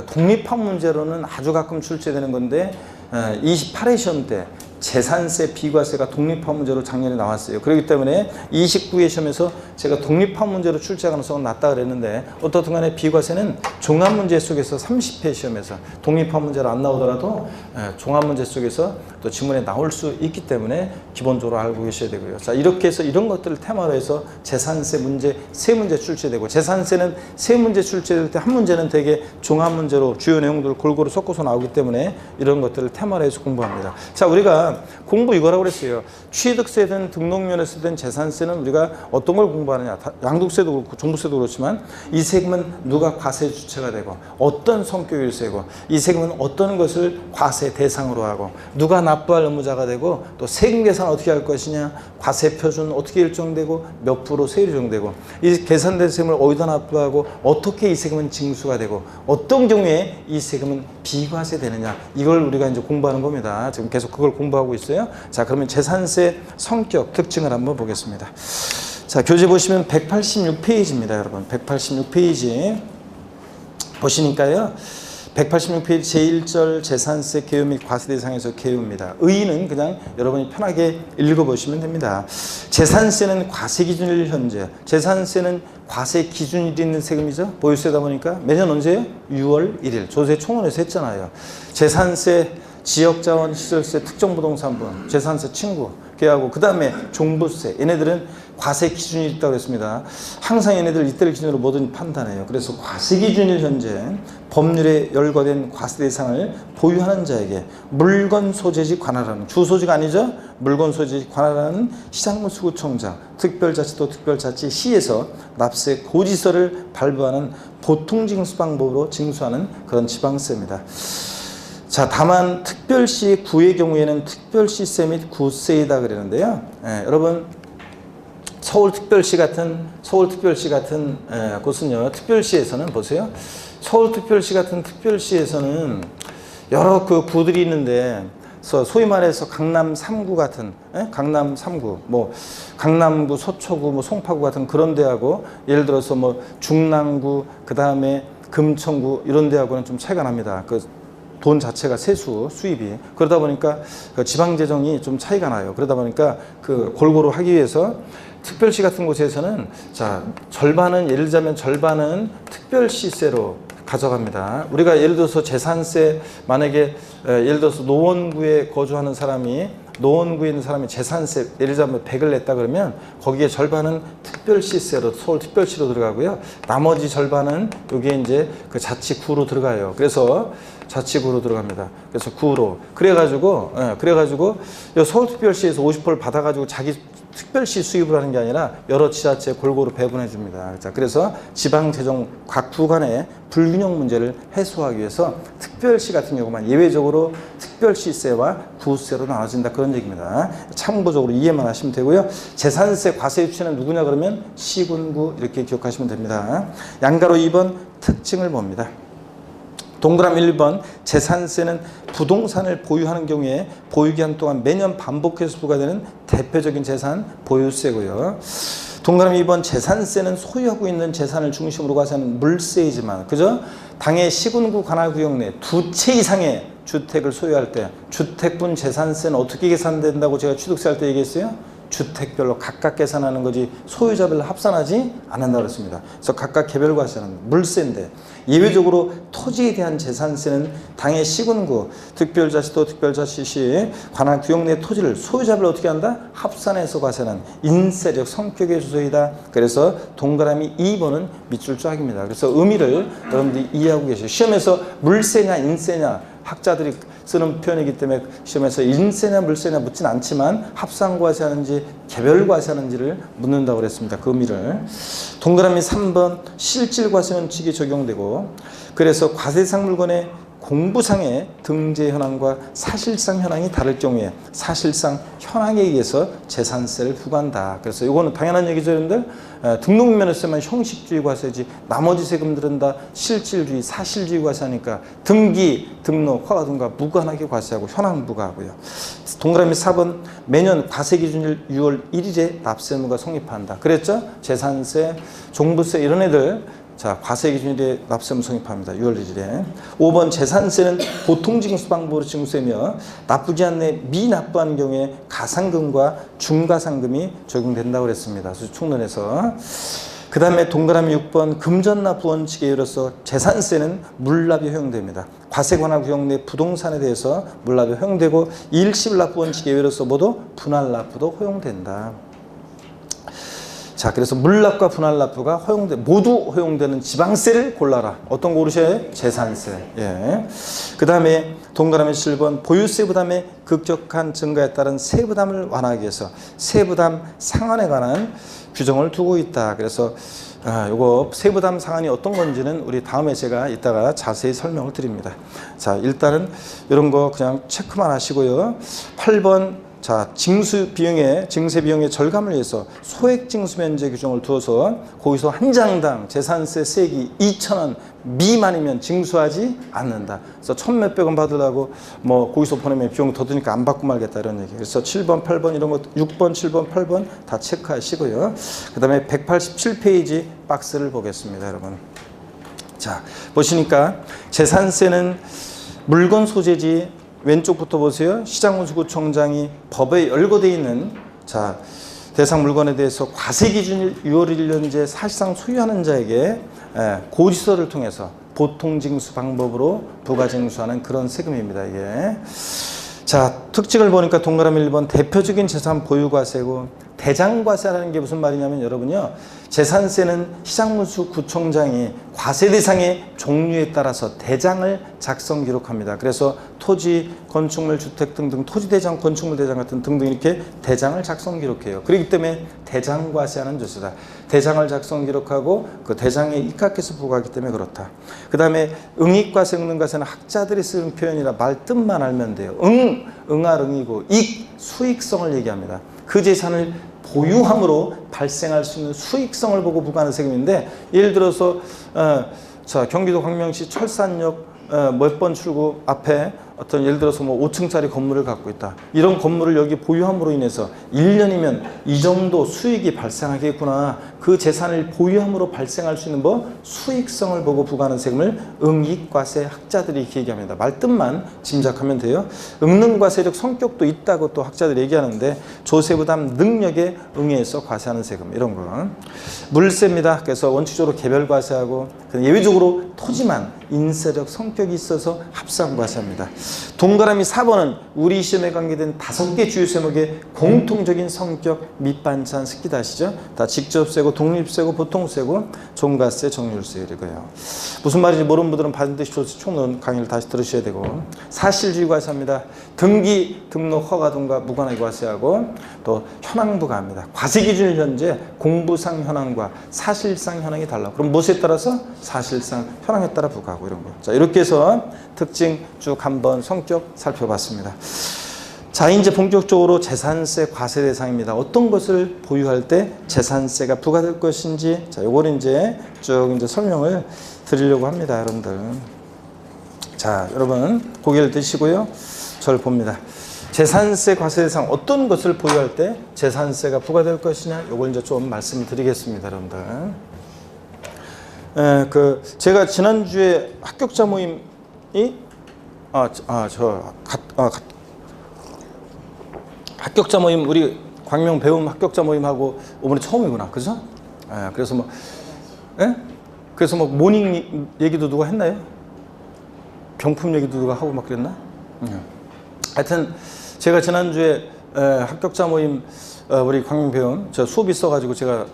독립한 문제로는 아주 가끔 출제되는 건데 28회 시험 때 재산세 비과세가 독립한 문제로 작년에 나왔어요. 그렇기 때문에 29회 시험에서 제가 독립한 문제로 출제 가능성은 낮다 그랬는데 어떻든 간에 비과세는 종합 문제 속에서 30회 시험에서 독립한 문제로 안 나오더라도 종합 문제 속에서 또 지문에 나올 수 있기 때문에 기본적으로 알고 계셔야 되고요. 자, 이렇게 해서 이런 것들을 테마로 해서 재산세 문제 세 문제 출제되고, 재산세는 세 문제 출제될 때 한 문제는 되게 종합 문제로 주요 내용들을 골고루 섞어서 나오기 때문에 이런 것들을 테마로 해서 공부합니다. 자, 우리가 공부 이거라고 그랬어요. 취득세든 등록면에서든 재산세는 우리가 어떤 걸 공부하느냐. 양도세도 그렇고 종부세도 그렇지만 이 세금은 누가 과세 주체가 되고 어떤 성격의 세고, 이 세금은 어떤 것을 과세 대상으로 하고 누가 납부할 의무자가 되고, 또 세금 계산 어떻게 할 것이냐, 과세 표준 어떻게 일정되고 몇 프로 세율이 정되고, 이 계산된 세금을 어디다 납부하고 어떻게 이 세금은 징수가 되고 어떤 경우에 이 세금은 비과세 되느냐, 이걸 우리가 이제 공부하는 겁니다. 지금 계속 그걸 공부하고 있어요. 자, 그러면 재산세 성격 특징을 한번 보겠습니다. 자, 교재 보시면 186페이지입니다, 여러분. 186페이지 보시니까요. 186페이지 제1절 재산세 개요 및 과세 대상에서 개요입니다. 의의는 그냥 여러분이 편하게 읽어보시면 됩니다. 재산세는 과세 기준일 현재, 재산세는 과세 기준일이 있는 세금이죠. 보유세다 보니까 매년 언제요? 6월 1일 조세 총원에서 했잖아요. 재산세, 지역자원, 시설세, 특정부동산분, 재산세 친구, 걔하고 그 다음에 종부세, 얘네들은 과세 기준이 있다고 했습니다. 항상 얘네들 이때를 기준으로 뭐든 판단해요. 그래서 과세 기준일 현재 법률에 열거된 과세 대상을 보유하는 자에게 물건 소재지 관할하는, 주소지가 아니죠? 물건 소재지 관할하는 시장문수구청장, 특별자치도 특별자치시에서 납세 고지서를 발부하는 보통징수방법으로 징수하는 그런 지방세입니다. 자, 다만 특별시 구의 경우에는 특별시세 및 구세이다 그러는데요. 여러분 서울특별시 같은 곳은요, 특별시에서는 보세요. 서울특별시 같은 특별시에서는 여러 그 구들이 있는데, 소위 말해서 강남 3구 같은, 강남 3구, 뭐 강남구, 서초구, 뭐 송파구 같은 그런 데하고, 예를 들어서 뭐 중랑구, 그 다음에 금천구 이런 데하고는 좀 차이가 납니다. 돈 자체가 세수 수입이, 그러다 보니까 그 지방 재정이 좀 차이가 나요. 그러다 보니까 그 골고루 하기 위해서 특별시 같은 곳에서는 자, 절반은, 예를 들자면 절반은 특별시세로 가져갑니다. 우리가 예를 들어서 재산세, 만약에 예를 들어서 노원구에 거주하는 사람이, 노원구에 있는 사람이 재산세 예를 들자면 100을 냈다 그러면 거기에 절반은 특별시세로 서울특별시로 들어가고요. 나머지 절반은 여기에 이제 그 자치구로 들어가요. 그래서 자치구로 들어갑니다. 그래서 구로. 그래가지고 서울특별시에서 50%를 받아가지고 자기 특별시 수입을 하는 게 아니라 여러 지자체에 골고루 배분해 줍니다. 자, 그래서 지방재정 각 구간의 불균형 문제를 해소하기 위해서 특별시 같은 경우만 예외적으로 특별시세와 구세로 나눠진다, 그런 얘기입니다. 참고적으로 이해만 하시면 되고요. 재산세 과세 주체는 누구냐 그러면 시군구, 이렇게 기억하시면 됩니다. 양가로 2번 특징을 봅니다. 동그라미 1번 재산세는 부동산을 보유하는 경우에 보유기한 동안 매년 반복해서 부과되는 대표적인 재산 보유세고요. 동그라미 2번 재산세는 소유하고 있는 재산을 중심으로 과세하는 물세이지만, 그죠? 당해 시군구 관할구역 내 2채 이상의 주택을 소유할 때 주택분 재산세는 어떻게 계산된다고 제가 취득세 할 때 얘기했어요? 주택별로 각각 계산하는 거지 소유자별로 합산하지 않는다고 했습니다. 그래서 각각 개별 과세는 물세인데, 예외적으로 토지에 대한 재산세는 당해 시군구, 특별자치도 특별자치시 관할 구역 내 토지를 소유자별로 어떻게 한다? 합산해서 과세하는 인세적 성격의 주소이다. 그래서 동그라미 2번은 밑줄 쫙입니다. 그래서 의미를 여러분들이 이해하고 계세요. 시험에서 물세냐 인세냐 학자들이 쓰는 표현이기 때문에 시험에서 인세냐 물세냐 묻진 않지만 합산과세하는지 개별과세하는지를 묻는다고 그랬습니다. 그 의미를. 동그라미 3번 실질과세원칙이 적용되고, 그래서 과세대상 물건의 공부상의 등재 현황과 사실상 현황이 다를 경우에 사실상 현황에 의해서 재산세를 부과한다. 그래서 이거는 당연한 얘기죠, 여러분들. 등록면에서만 형식주의 과세지 나머지 세금들은 다 실질주의, 사실주의 과세하니까 등기, 등록, 허가등과 무관하게 과세하고 현황 부과하고요. 동그라미 4번 매년 과세기준일 6월 1일에 납세의무가 성립한다. 그랬죠? 재산세, 종부세 이런 애들 자, 과세기준일에 납세의무 성립합니다. 6월 1일에. 5번 재산세는 보통징수 방법으로 징수하며 나쁘지 않네 미납부한 경우에 가상금과 중가상금이 적용된다고 그랬습니다. 총론에서. 그 다음에 동그라미 6번 금전납부 원칙에 의해서 재산세는 물납이 허용됩니다. 과세 관할 구역 내 부동산에 대해서 물납이 허용되고 일시불납부 원칙에 의해서 모두 분할납부도 허용된다. 자, 그래서 물납과 분할납부가 모두 허용되는 지방세를 골라라. 어떤 거 고르셔야 재산세. 예. 그 다음에 동그라미 7번 보유세 부담의 급격한 증가에 따른 세부담을 완화하기 위해서 세부담 상한에 관한 규정을 두고 있다. 그래서 요거 세부담 상한이 어떤 건지는 우리 다음에 제가 이따가 자세히 설명을 드립니다. 자, 일단은 이런 거 그냥 체크만 하시고요. 8번 자, 증세 비용의 절감을 위해서 소액 징수 면제 규정을 두어서 거기서 한 장당 재산세 세액이 2,000원 미만이면 징수하지 않는다. 그래서 1,000몇백 원 받으려고 뭐 거기서 보내면 비용 더 드니까 안 받고 말겠다 이런 얘기. 그래서 7번, 8번 이런 거 6번, 7번, 8번 다 체크하시고요. 그 다음에 187페이지 박스를 보겠습니다, 여러분. 자, 보시니까 재산세는 물건 소재지 왼쪽부터 보세요. 시장군수구청장이 법에 열거되어 있는 자 대상 물건에 대해서 과세기준일 6월 1일 현재 사실상 소유하는 자에게 고지서를 통해서 보통징수 방법으로 부가징수하는 그런 세금입니다. 이게. 자, 특징을 보니까 동그라미 1번 대표적인 재산 보유과세고 대장과세라는 게 무슨 말이냐면 여러분요. 재산세는 시장군수구청장이 과세 대상의 종류에 따라서 대장을 작성 기록합니다. 그래서 토지, 건축물, 주택 등등 토지대장, 건축물대장 같은 등등 이렇게 대장을 작성 기록해요. 그렇기 때문에 대장과세하는 조서다. 대장을 작성 기록하고 그 대장에 입각해서 부과하기 때문에 그렇다. 그 다음에 응익과세, 응능과세는 학자들이 쓰는 표현이라 말 뜻만 알면 돼요. 응할 응이고 익, 수익성을 얘기합니다. 그 재산을 보유함으로 발생할 수 있는 수익성을 보고 부과하는 세금인데 예를 들어서 자 경기도 광명시 철산역 몇 번 출구 앞에 어떤 예를 들어서 뭐 5층짜리 건물을 갖고 있다. 이런 건물을 여기 보유함으로 인해서 1년이면 이 정도 수익이 발생하겠구나. 그 재산을 보유함으로 발생할 수 있는 뭐 수익성을 보고 부과하는 세금을 응익과세 학자들이 이렇게 얘기합니다. 말뜻만 짐작하면 돼요. 응능과세적 성격도 있다고 또 학자들이 얘기하는데 조세부담 능력에 응해서 과세하는 세금 이런 거. 물세입니다. 그래서 원칙적으로 개별과세하고 예외적으로 토지만 인세적 성격이 있어서 합산과세합니다. 동그라미 4번은 우리 시험에 관계된 5개 주요 세목의 공통적인 성격 밑반찬 스키드 아시죠? 다 직접세고 독립세고 보통세고 종가세 정률세 이거예요. 무슨 말인지 모르는 분들은 반드시 총론 강의를 다시 들으셔야 되고 사실주의 과세합니다. 등기, 등록, 허가 등과 무관하게 과세하고 또 현황 부과합니다. 과세기준일 현재 공부상 현황과 사실상 현황이 달라. 그럼 무엇에 따라서? 사실상 현황에 따라 부과하고 이런 거. 자, 이렇게 해서 특징 쭉 한번 성격 살펴봤습니다. 자, 이제 본격적으로 재산세 과세 대상입니다. 어떤 것을 보유할 때 재산세가 부과될 것인지, 자, 요거를 이제 쭉 이제 설명을 드리려고 합니다, 여러분들. 자, 여러분 고개를 드시고요, 저를 봅니다. 재산세 과세 대상 어떤 것을 보유할 때 재산세가 부과될 것이냐, 요걸 이제 좀 말씀드리겠습니다, 여러분들. 제가 지난주에 합격자 모임이 합격자 모임 우리 광명 배움 합격자 모임하고 이번에 처음이구나, 그죠? 그래서 뭐 모닝 얘기도 누가 했나요? 경품 얘기도 누가 하고 막 그랬나? 하여튼 제가 지난주에 합격자 모임 우리 광명 배움 저 수업 있어가지고 제가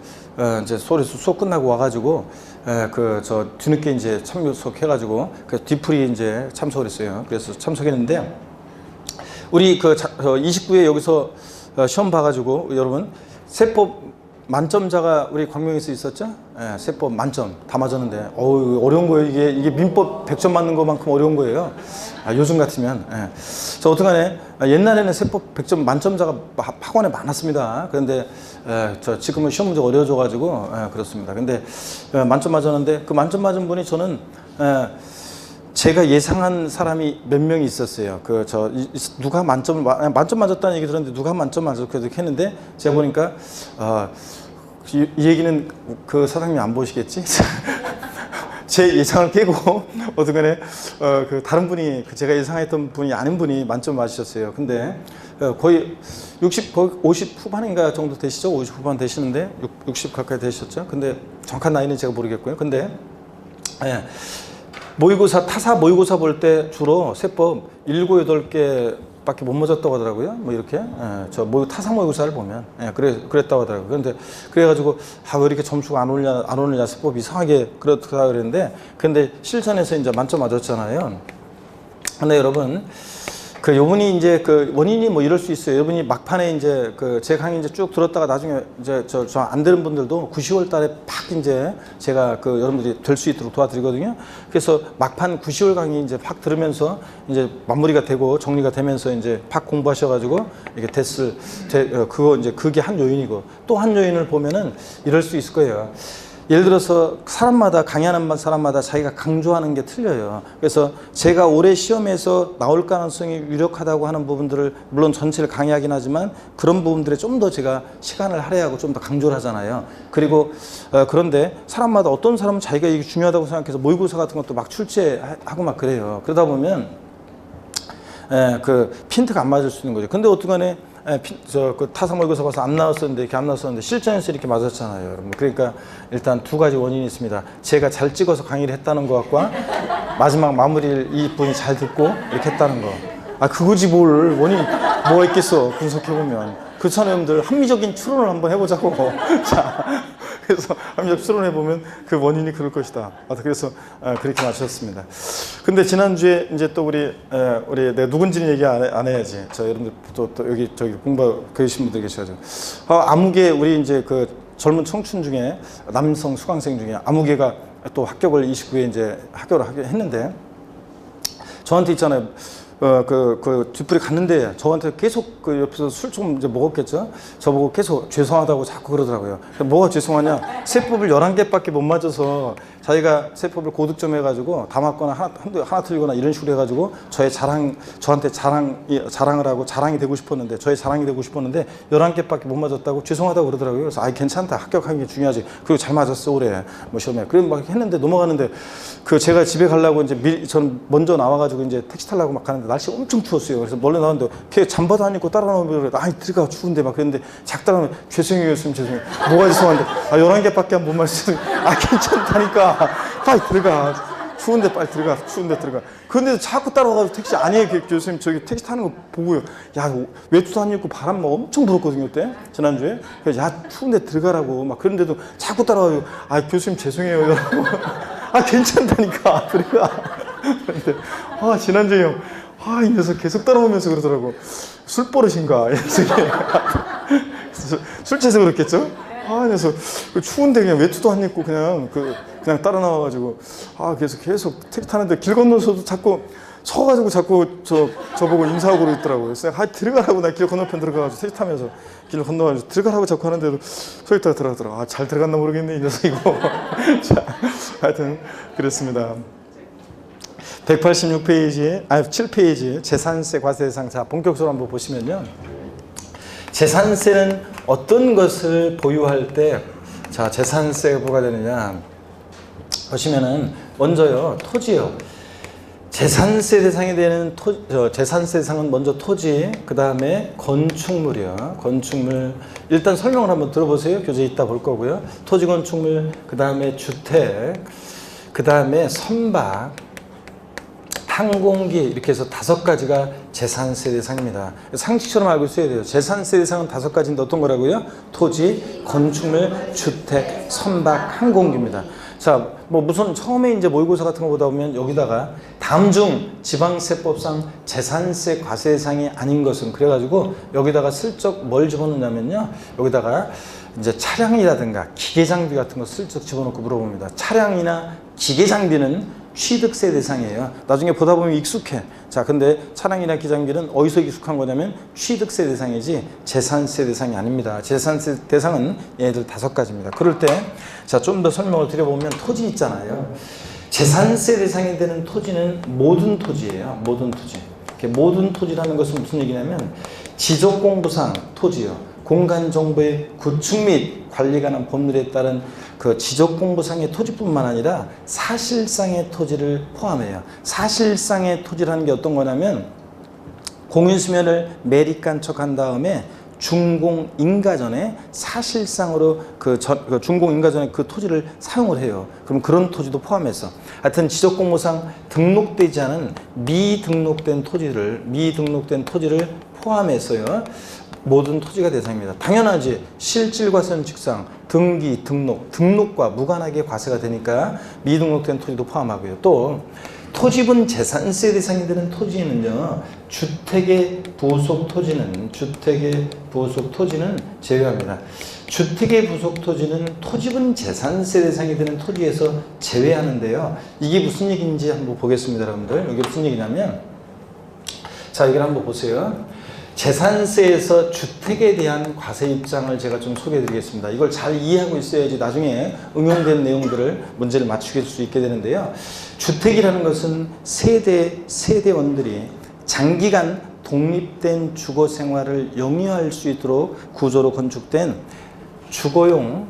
이제 수업 끝나고 와가지고 저 뒤늦게 이제 참석 해가지고 그 뒤풀이 이제 참석을 했어요. 그래서 참석했는데 우리 그 29회 여기서 시험 봐가지고 여러분 세법 만점자가 우리 광명에서 있었죠? 예, 세법 만점 다 맞았는데 어려운 거예요. 이게 민법 100점 맞는 것만큼 어려운 거예요. 요즘 같으면. 예. 저 어떡하네. 옛날에는 세법 100점 만점자가 학원에 많았습니다. 그런데 저 지금은 시험 문제가 어려워져가지고 그렇습니다. 근데 만점 맞았는데 그 만점 맞은 분이 저는 제가 예상한 사람이 몇 명이 있었어요. 누가 만점 맞았다는 얘기 들었는데 누가 만점 맞았어 그렇게 했는데 제가 보니까 이 얘기는 그 사장님이 안 보시겠지? 제 예상을 깨고 어떻게 그 다른 분이 제가 예상했던 분이 아닌 분이 만점 맞으셨어요. 근데 거의 60, 거의 50 후반인가 정도 되시죠? 50 후반 되시는데 60 가까이 되셨죠? 근데 정확한 나이는 제가 모르겠고요. 근데 예. 모의고사, 타사 모의고사 볼 때 주로 세법 7, 8개 밖에 못 맞았다고 하더라고요. 뭐 이렇게. 저 타사 모의고사를 보면. 그랬다고 하더라고요. 그런데 그래가지고, 왜 이렇게 점수가 안 오느냐, 세법 이상하게 그렇다 그랬는데, 근데 실전에서 이제 만점 맞았잖아요. 근데 여러분, 요분이 이제 원인이 뭐 이럴 수 있어요. 여러분이 막판에 이제 제 강의 이제 쭉 들었다가 나중에 이제 저 안 되는 분들도 9, 10월 달에 팍 이제 제가 여러분들이 될 수 있도록 도와드리거든요. 그래서 막판 9, 10월 강의 이제 팍 들으면서 이제 마무리가 되고 정리가 되면서 이제 팍 공부하셔가지고 이게 그게 한 요인이고 또 한 요인을 보면은 이럴 수 있을 거예요. 예를 들어서 사람마다 강의하는 사람마다 자기가 강조하는 게 틀려요. 그래서 제가 올해 시험에서 나올 가능성이 유력하다고 하는 부분들을 물론 전체를 강의하긴 하지만 그런 부분들에 좀 더 제가 시간을 할애하고 좀 더 강조를 하잖아요. 그리고 그런데 사람마다 어떤 사람은 자기가 이게 중요하다고 생각해서 모의고사 같은 것도 막 출제하고 막 그래요. 그러다 보면 핀트가 안 맞을 수 있는 거죠. 근데 어떡하네. 타사 모의고사 봐서 안 나왔었는데 이렇게 안 나왔었는데 실전에서 이렇게 맞았잖아요, 여러분. 그러니까 일단 두 가지 원인이 있습니다. 제가 잘 찍어서 강의를 했다는 것과 마지막 마무리를 이분이 잘 듣고 이렇게 했다는 거. 그거지 뭘 원인이 뭐가 있겠어. 분석해보면 그렇잖아요, 여러분들. 합리적인 추론을 한번 해보자고. 자, 그래서 합리적 추론해보면 그 원인이 그럴 것이다. 그래서 그렇게 맞췄습니다. 근데 지난주에 이제 또 우리 내가 누군지는 얘기 안 해야지. 여러분들 또 여기 공부 계신 분들 계셔가지고. 아무개 우리 이제 젊은 청춘 중에 남성 수강생 중에 아무개가 또 합격을 29회 이제 합격을 했는데 저한테 있잖아요. 뒷불이 갔는데 저한테 계속 옆에서 술 좀 이제 먹었겠죠? 저보고 계속 죄송하다고 자꾸 그러더라고요. 뭐가 죄송하냐? 세법을 11개밖에 못 맞아서 자기가 세법을 고득점 해가지고 다 맞거나 하나 틀리거나 이런 식으로 해가지고 저한테 자랑을 하고 자랑이 되고 싶었는데, 저의 자랑이 되고 싶었는데 11개밖에 못 맞았다고 죄송하다고 그러더라고요. 그래서 괜찮다. 합격하는 게 중요하지. 그리고 잘 맞았어, 올해. 뭐 시험에. 그래 막 했는데 넘어가는데 제가 집에 가려고 이제 전 먼저 나와가지고 이제 택시 타려고 막 가는데 날씨 엄청 추웠어요. 그래서 멀리 나왔는데 걔 잠바도 안 입고 따라나오면 들어가 추운데 막 그랬는데 작다라면 죄송해요, 죄송해요. 뭐가 죄송한데 11개밖에 못 맞았어요. 괜찮다니까. 빨리 들어가. 추운데 빨리 들어가. 추운데 들어가. 그런데 자꾸 따라와가지고 택시 아니에요, 교수님. 저기 택시 타는 거 보고요. 외투도 안 입고 바람 막 엄청 불었거든요, 그때. 지난주에. 그래서 추운데 들어가라고. 막 그런데도 자꾸 따라와요. 교수님 죄송해요. 이러고. 괜찮다니까. 들어가. 근데 지난주에 이 녀석 계속 따라오면서 그러더라고. 술버릇인가? 이 녀석이. 술 취해서 그렇겠죠? 이 녀석. 추운데 그냥 외투도 안 입고 그냥 따라 나와가지고. 그래서 계속 택시 타는데 길 건너서도 자꾸 서가지고 자꾸 저보고 인사하고 그러더라고요. 그래서 들어가라고. 나 길 건너편 들어가가지고 택시 타면서 길 건너가지고 들어가라고 자꾸 하는데도 서 있다가 들어가더라고. 잘 들어갔나 모르겠네, 이 녀석이고. 자, 하여튼 그랬습니다. 186페이지, 7페이지 재산세 과세대상. 자, 본격적으로 한번 보시면요. 재산세는 어떤 것을 보유할 때 재산세가 부과되느냐 보시면은 먼저요, 토지요. 재산세 대상이 되는 재산세 대상은 먼저 토지, 그 다음에 건축물이요. 건축물. 일단 설명을 한번 들어보세요. 교재 이따 볼 거고요. 토지, 건축물, 그 다음에 주택, 그 다음에 선박, 항공기, 이렇게 해서 5가지가 재산세 대상입니다. 상식처럼 알고 있어야 돼요. 재산세 대상은 5가지인데 어떤 거라고요? 토지, 건축물, 주택, 선박, 항공기입니다. 자, 뭐 무슨 처음에 이제 모의고사 같은 거 보다 보면 여기다가 다음 중 지방세법상 재산세 과세 대상이 아닌 것은 그래가지고 여기다가 슬쩍 뭘 집어넣냐면요. 여기다가 이제 차량이라든가 기계장비 같은 거 슬쩍 집어넣고 물어봅니다. 차량이나 기계장비는 취득세 대상이에요. 나중에 보다 보면 익숙해. 자, 근데 차량이나 기장비는 어디서 익숙한 거냐면 취득세 대상이지 재산세 대상이 아닙니다. 재산세 대상은 얘네들 5가지입니다. 그럴 때, 자, 좀 더 설명을 드려보면 토지 있잖아요. 재산세 대상이 되는 토지는 모든 토지예요. 모든 토지. 모든 토지라는 것은 무슨 얘기냐면 지적공부상 토지요. 공간정보의 구축 및 관리에 관한 법률에 따른 그 지적공부상의 토지뿐만 아니라 사실상의 토지를 포함해요. 사실상의 토지라는 게 어떤 거냐면 공유수면을 매립간척한 다음에 준공인가전에 사실상으로 준공인가전에 그 토지를 사용을 해요. 그럼 그런 토지도 포함해서 하여튼 지적공부상 등록되지 않은 미등록된 토지를 포함해서요. 모든 토지가 대상입니다. 당연하지. 실질과세는 직상, 등기, 등록과 무관하게 과세가 되니까 미등록된 토지도 포함하고요. 또 토지분 재산세 대상이 되는 토지는요. 주택의 부속 토지는 제외합니다. 주택의 부속 토지는 토지분 재산세 대상이 되는 토지에서 제외하는데요. 이게 무슨 얘기인지 한번 보겠습니다, 여러분들. 이게 무슨 얘기냐면 자, 이걸 한번 보세요. 재산세에서 주택에 대한 과세 입장을 제가 좀 소개해 드리겠습니다. 이걸 잘 이해하고 있어야지 나중에 응용된 내용들을 문제를 맞추게 될 수 있게 되는데요. 주택이라는 것은 세대원들이 장기간 독립된 주거 생활을 영위할 수 있도록 구조로 건축된 주거용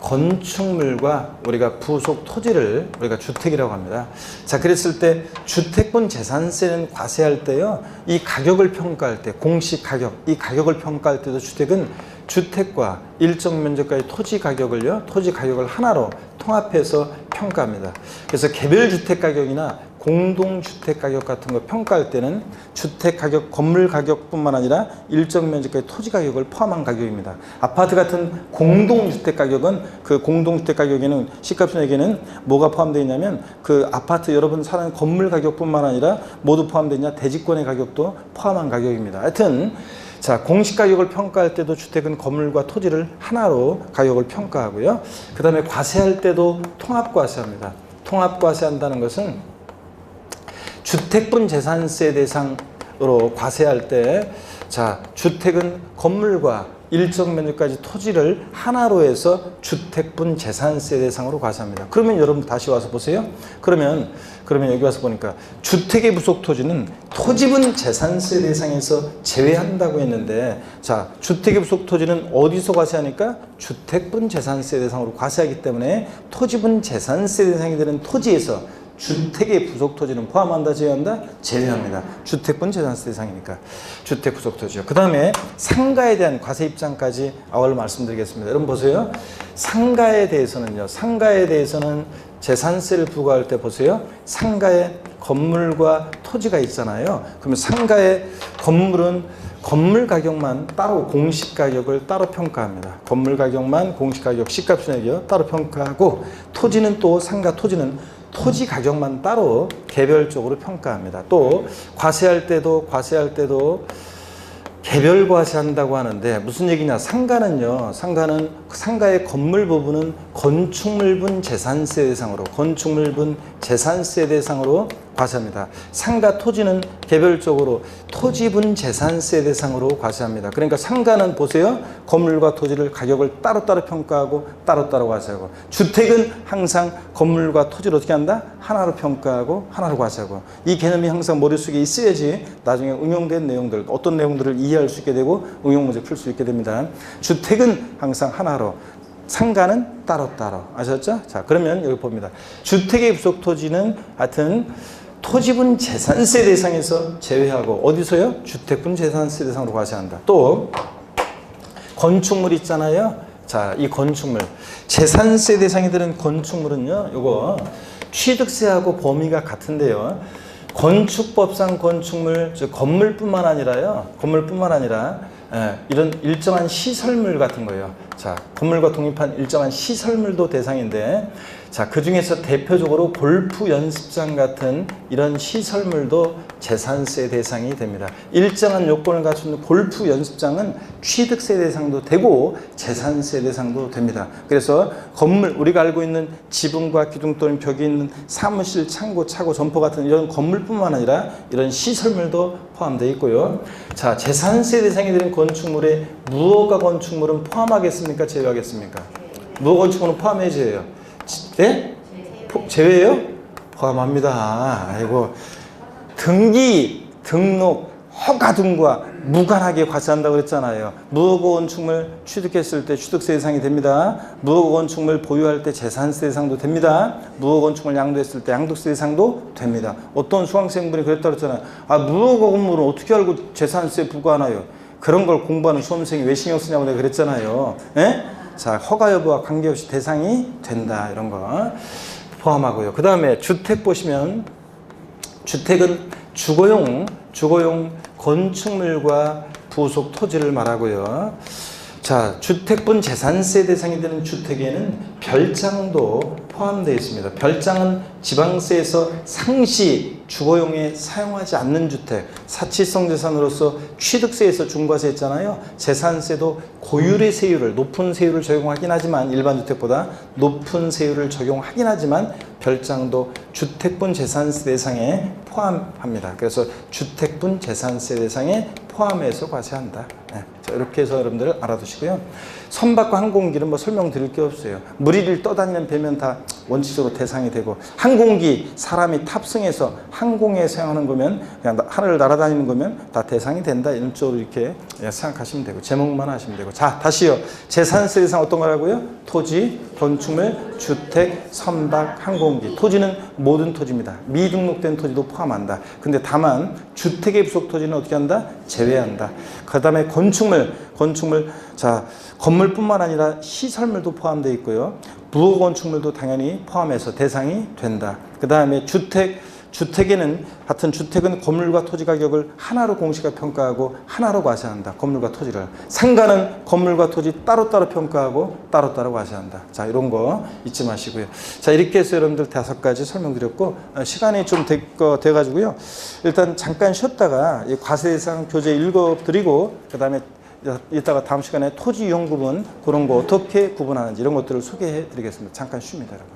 건축물과 우리가 부속 토지를 우리가 주택이라고 합니다. 자, 그랬을 때 주택분 재산세는 과세할 때요. 이 가격을 평가할 때 공시 가격, 이 가격을 평가할 때도 주택은 주택과 일정 면적가의 토지 가격을 하나로 통합해서 평가합니다. 그래서 개별 주택 가격이나 공동주택 가격 같은 거 평가할 때는 주택 가격, 건물 가격뿐만 아니라 일정 면적가의 토지 가격을 포함한 가격입니다. 아파트 같은 공동주택 가격은 그 공동주택 가격에는 시가편에게는 뭐가 포함되어 있냐면 그 아파트 여러분 사는 건물 가격뿐만 아니라 모두 포함되어 있냐 대지권의 가격도 포함한 가격입니다. 하여튼 자, 공시 가격을 평가할 때도 주택은 건물과 토지를 하나로 가격을 평가하고요. 그 다음에 과세할 때도 통합과세합니다. 통합과세한다는 것은 주택분 재산세 대상으로 과세할 때, 자, 주택은 건물과 일정 면적까지 토지를 하나로 해서 주택분 재산세 대상으로 과세합니다. 그러면 여러분 다시 와서 보세요. 그러면 여기 와서 보니까 주택의 부속 토지는 토지분 재산세 대상에서 제외한다고 했는데, 자, 주택의 부속 토지는 어디서 과세하니까 주택분 재산세 대상으로 과세하기 때문에 토지분 재산세 대상이 되는 토지에서 주택의 부속 토지는 포함한다, 제외한다? 제외합니다. 주택분 재산세 대상이니까 주택 부속 토지요. 그 다음에 상가에 대한 과세 입장까지 아울러 말씀드리겠습니다. 여러분 보세요. 상가에 대해서는 재산세를 부과할 때 보세요. 상가에 건물과 토지가 있잖아요. 그러면 상가의 건물은 건물 가격만 따로 공시 가격을 따로 평가합니다. 건물 가격만 공시 가격 시가편액이요 따로 평가하고 토지는 또 상가 토지는 토지 가격만 따로 개별적으로 평가합니다. 또 과세할 때도 개별 과세한다고 하는데 무슨 얘기냐? 상가는 상가의 건물 부분은 건축물분 재산세 대상으로 과세합니다. 상가 토지는 개별적으로 토지분 재산세 대상으로 과세합니다. 그러니까 상가는 보세요. 건물과 토지를 가격을 따로따로 평가하고 따로따로 과세하고, 주택은 항상 건물과 토지를 어떻게 한다? 하나로 평가하고 하나로 과세하고. 이 개념이 항상 머릿속에 있어야지 나중에 응용된 내용들, 어떤 내용들을 이해할 수 있게 되고 응용 문제 풀 수 있게 됩니다. 주택은 항상 하나로, 상가는 따로따로. 아셨죠? 자, 그러면 여기 봅니다. 주택의 부속 토지는 하여튼 토지분 재산세 대상에서 제외하고 어디서요? 주택분 재산세 대상으로 과세한다. 또 건축물 있잖아요. 자, 이 건축물 재산세 대상이 되는 건축물은요. 요거 취득세하고 범위가 같은데요. 건축법상 건축물, 즉 건물뿐만 아니라 이런 일정한 시설물 같은 거예요. 자, 건물과 독립한 일정한 시설물도 대상인데, 자, 그 중에서 대표적으로 골프 연습장 같은 이런 시설물도 재산세 대상이 됩니다. 일정한 요건을 갖춘 골프 연습장은 취득세 대상도 되고 재산세 대상도 됩니다. 그래서 건물, 우리가 알고 있는 지붕과 기둥 또는 벽이 있는 사무실, 창고, 차고, 점포 같은 이런 건물뿐만 아니라 이런 시설물도 포함되어 있고요. 자, 재산세 대상이 되는 건축물에 무허가 건축물은 포함하겠습니까? 제외하겠습니까? 무허가 건축물은 포함해야죠. 네? 제외예요? 포함합니다. 아이고, 등기, 등록, 허가 등과 무관하게 과세한다고 그랬잖아요. 무허가 건축물 취득했을 때 취득세 대상이 됩니다. 무허가 건축물 보유할 때 재산세 대상도 됩니다. 무허가 건축물 양도했을 때 양도세 대상도 됩니다. 어떤 수강생분이 그랬다고 그랬잖아요. 아, 무허가 건물은 어떻게 알고 재산세 부과하나요? 그런 걸 공부하는 수험생이 왜 신경 쓰냐고 내가 그랬잖아요. 예? 자, 허가 여부와 관계없이 대상이 된다. 이런 거 포함하고요. 그 다음에 주택 보시면, 주택은 주거용 건축물과 부속 토지를 말하고요. 자, 주택분 재산세 대상이 되는 주택에는 별장도 포함되어 있습니다. 별장은 지방세에서 상시 주거용에 사용하지 않는 주택, 사치성 재산으로서 취득세에서 중과세했잖아요. 재산세도 고율의 세율을, 높은 세율을 적용하긴 하지만, 일반 주택보다 높은 세율을 적용하긴 하지만 별장도 주택분 재산세 대상에 포함합니다. 그래서 주택분 재산세 대상에 포함해서 과세한다. 네. 자, 이렇게 해서 여러분들 알아두시고요. 선박과 항공기는 뭐 설명드릴 게 없어요. 무리를 떠다니는 배면 다 원칙적으로 대상이 되고, 항공기 사람이 탑승해서 항공에 사용하는 거면, 그냥 하늘을 날아다니는 거면 다 대상이 된다. 이런 쪽으로 이렇게 생각하시면 되고, 제목만 하시면 되고. 자, 다시요. 재산세 대상 어떤 거라고요? 토지, 건축물, 주택, 선박, 항공기. 토지는 모든 토지입니다. 미등록된 토지도 포함한다. 근데 다만 주택의 부속 토지는 어떻게 한다? 제외한다. 그 다음에 건축물. 자, 건물뿐만 아니라 시설물도 포함되어 있고요. 무허가 건축물도 당연히 포함해서 대상이 된다. 그 다음에 주택에는, 하여튼 주택은 건물과 토지 가격을 하나로 공시가 평가하고 하나로 과세한다. 건물과 토지를. 상가는 건물과 토지 따로따로 평가하고 따로따로 과세한다. 자, 이런 거 잊지 마시고요. 자, 이렇게 해서 여러분들 5가지 설명드렸고, 시간이 좀 돼가지고요. 일단 잠깐 쉬었다가 이 과세 대상 교재 읽어드리고, 그 다음에 이따가 다음 시간에 토지 이용 구분, 그런 거 어떻게 구분하는지 이런 것들을 소개해 드리겠습니다. 잠깐 쉽니다, 여러분.